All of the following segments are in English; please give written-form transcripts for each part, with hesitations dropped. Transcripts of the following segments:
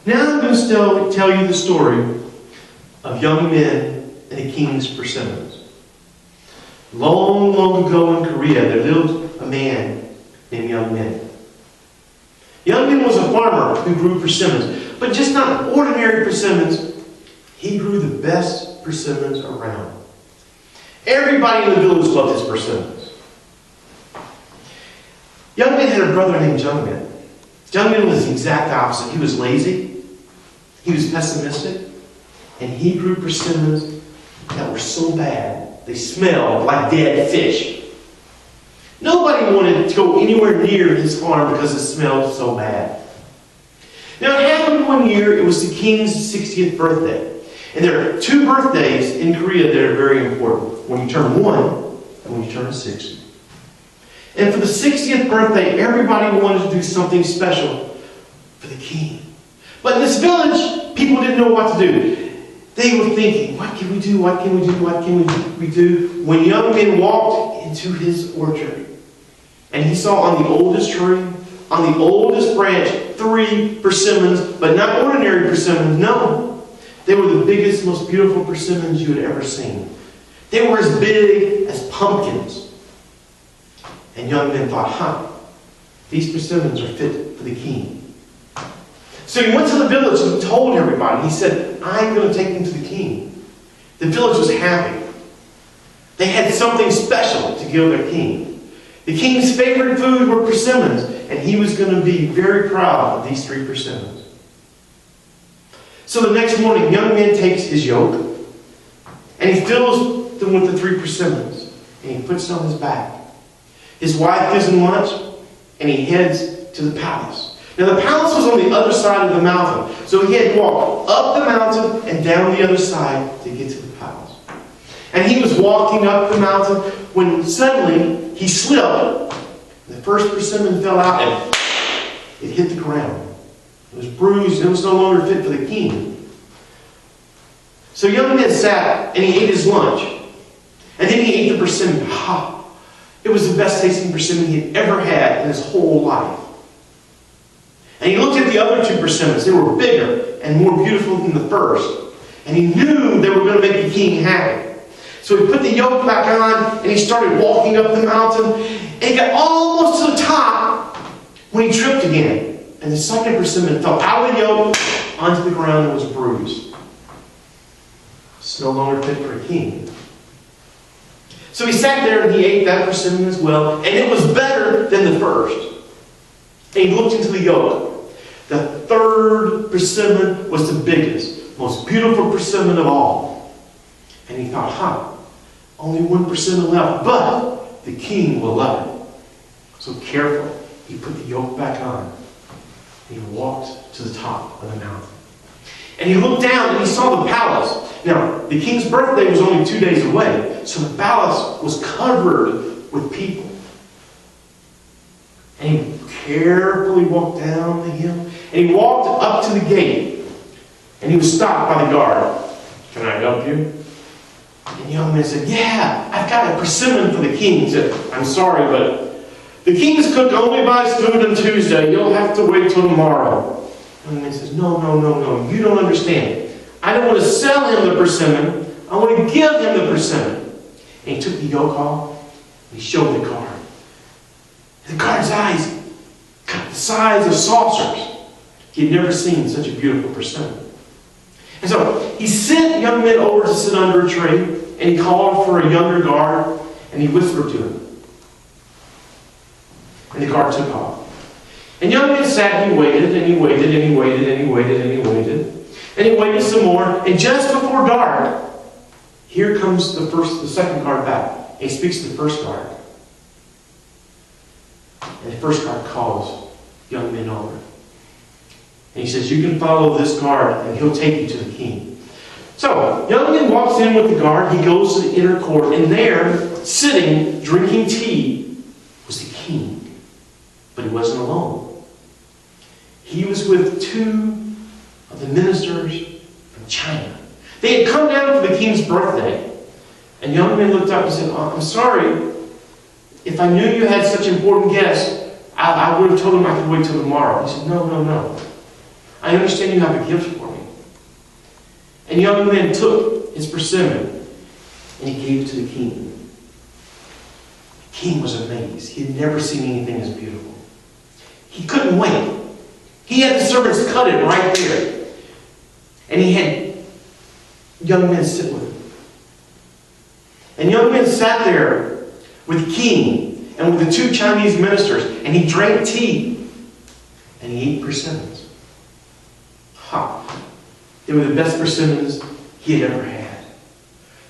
Now I'm going to tell you the story of young men and the king's persimmons. Long, long ago in Korea, there lived a man named Young Min. Young Min was a farmer who grew persimmons, but just not ordinary persimmons. He grew the best persimmons around. Everybody in the village loved his persimmons. Young Min had a brother named Jung Min. Jung Min was the exact opposite. He was lazy, he was pessimistic, and he grew persimmons that were so bad they smelled like dead fish. Nobody wanted to go anywhere near his farm because it smelled so bad. Now it happened one year, it was the king's 60th birthday. And there are two birthdays in Korea that are very important. When you turn 1 and when you turn 60. And for the 60th birthday, everybody wanted to do something special for the king. But in this village, people didn't know what to do. They were thinking, what can we do? What can we do? What can we do? When Young Min walked into his orchard, and he saw on the oldest tree, on the oldest branch, 3 persimmons, but not ordinary persimmons, no. They were the biggest, most beautiful persimmons you had ever seen. They were as big as pumpkins. And Young Min thought, these persimmons are fit for the king. So he went to the village and told everybody. He said, I'm going to take them to the king. The village was happy. They had something special to give their king. The king's favorite food were persimmons, and he was going to be very proud of these 3 persimmons. So the next morning, Young Min takes his yoke, and he fills them with the 3 persimmons, and he puts it on his back. His wife gives him lunch, and he heads to the palace. Now the palace was on the other side of the mountain, so he had to walk up the mountain and down the other side to get to the palace. And he was walking up the mountain when suddenly he slipped. The first persimmon fell out and it hit the ground. It was bruised and it was no longer fit for the king. So Young Min sat and he ate his lunch. And then he ate the persimmon. It was the best tasting persimmon he had ever had in his whole life. And he looked at the other 2 persimmons. They were bigger and more beautiful than the first. And he knew they were going to make the king happy. So he put the yoke back on and he started walking up the mountain. And he got almost to the top when he tripped again. And the second persimmon fell out of the yoke onto the ground and was bruised. It's no longer fit for a king. So he sat there and he ate that persimmon as well. And it was better than the first. And he looked into the yoke. The 3rd persimmon was the biggest, most beautiful persimmon of all. And he thought, only 1 persimmon left, but the king will love it. So careful, he put the yoke back on. And he walked to the top of the mountain. And he looked down and he saw the palace. Now, the king's birthday was only 2 days away, so the palace was covered with people. And he carefully walked down the hill. And he walked up to the gate. And he was stopped by the guard. Can I help you? And Young Man said, yeah, I've got a persimmon for the king. He said, I'm sorry, but the king's cook only buys food on Tuesday. You'll have to wait till tomorrow. Young Man says, no. You don't understand. I don't want to sell him the persimmon. I want to give him the persimmon. And he took the yoke off. And he showed the guard. The guard's eyes got the size of saucers. He had never seen such a beautiful persimmon. And so he sent Young Min over to sit under a tree, and he called for a younger guard, and he whispered to him. And the guard took off. And Young Min sat and he waited, and he waited, and he waited, and he waited, and he waited. And he waited some more, and just before dark, here comes the second guard back. And he speaks to the first guard. And the first guard calls Young Min over. And he says, you can follow this guard and he'll take you to the king. So, Young Min walks in with the guard. He goes to the inner court. And there, sitting, drinking tea, was the king. But he wasn't alone. He was with 2 of the ministers from China. They had come down for the king's birthday. And Young Min looked up and said, I'm sorry. If I knew you had such important guests, I would have told him I could wait till tomorrow. He said, no. I understand you have a gift for me. And the young man took his persimmon and he gave it to the king. The king was amazed. He had never seen anything as beautiful. He couldn't wait. He had the servants cut it right there. And he had young men sit with him. And young men sat there with the king and with the two Chinese ministers, and he drank tea and he ate persimmons. They were the best persimmons he had ever had.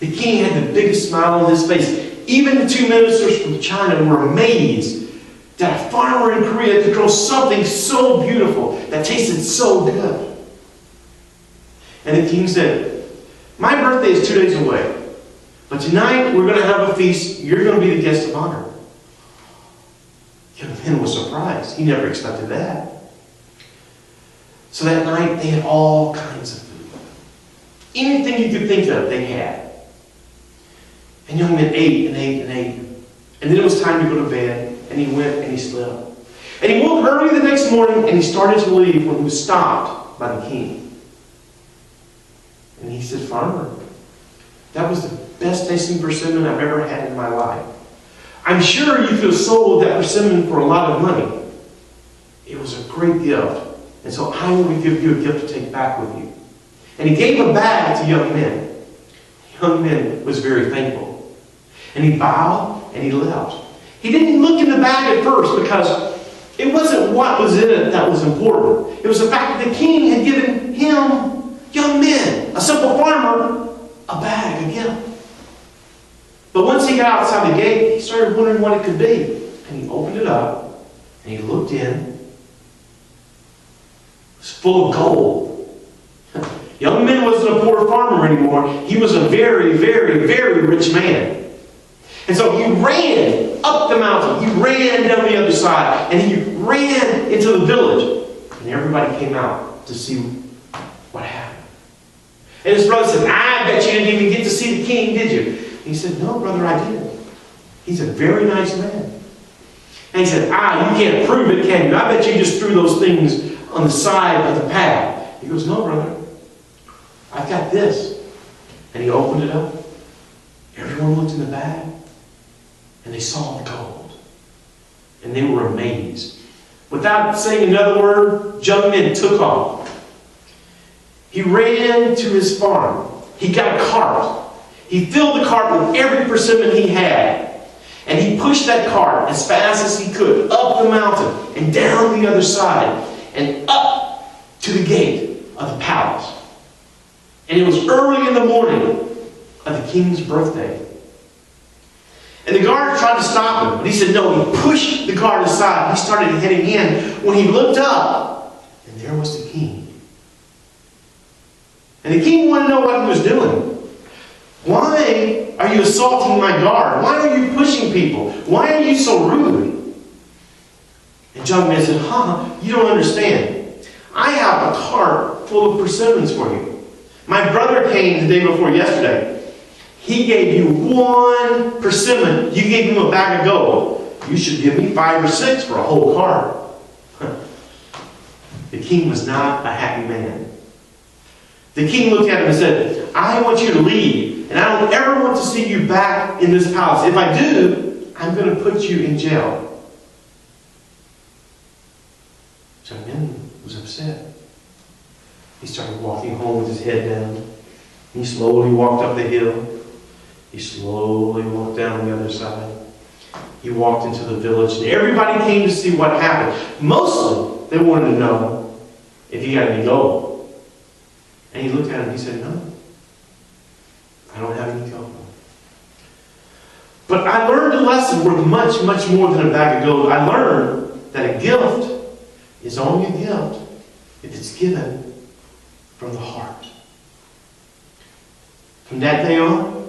The king had the biggest smile on his face. Even the two ministers from China were amazed that a farmer in Korea could grow something so beautiful that tasted so good. And the king said, my birthday is 2 days away, but tonight we're going to have a feast. You're going to be the guest of honor. The young man was surprised. He never expected that. So that night they had all kinds of food. Anything you could think of, they had. And young man ate and ate and ate. And then it was time to go to bed, and he went and he slept. And he woke early the next morning and he started to leave when he was stopped by the king. And he said, farmer, that was the best tasting persimmon I've ever had in my life. I'm sure you could have sold that persimmon for a lot of money. It was a great gift. And so I want to give you a gift to take back with you. And he gave a bag to young men. The young man was very thankful. And he bowed and he left. He didn't look in the bag at first because it wasn't what was in it that was important. It was the fact that the king had given him, young men, a simple farmer, a bag, a gift. But once he got outside the gate, he started wondering what it could be. And he opened it up and he looked in. It was full of gold. Young man wasn't a poor farmer anymore. He was a very, very, very rich man. And so he ran up the mountain. He ran down the other side. And he ran into the village. And everybody came out to see what happened. And his brother said, I bet you didn't even get to see the king, did you? And he said, no, brother, I didn't. He's a very nice man. And he said, you can't prove it, can you? I bet you just threw those things on the side of the path. He goes, no, brother. I've got this. And he opened it up. Everyone looked in the bag. And they saw the gold. And they were amazed. Without saying another word, young men took off. He ran to his farm. He got a cart. He filled the cart with every persimmon he had. And he pushed that cart as fast as he could up the mountain and down the other side and up to the gate of the palace. And it was early in the morning of the king's birthday. And the guard tried to stop him, but he said no. He pushed the guard aside. He started heading in. When he looked up, and there was the king. And the king wanted to know what he was doing. Why are you assaulting my guard? Why are you pushing people? Why are you so rude? And young man said, you don't understand. I have a cart full of persimmons for you. My brother came the day before yesterday. He gave you 1 persimmon. You gave him a bag of gold. You should give me 5 or 6 for a whole cart. The king was not a happy man. The king looked at him and said, I want you to leave, and I don't ever want to see you back in this palace. If I do, I'm going to put you in jail. So the man was upset. He started walking home with his head down. He slowly walked up the hill. He slowly walked down the other side. He walked into the village, and everybody came to see what happened. Mostly, they wanted to know if he got any gold. And he looked at him and he said, no, I don't have any gold. But I learned a lesson worth much, much more than a bag of gold. I learned that a gift is only a gift if it's given from the heart. From that day on,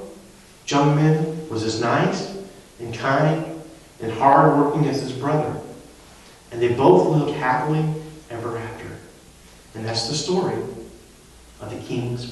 young man was as nice and kind and hard-working as his brother. And they both lived happily ever after. And that's the story of the king's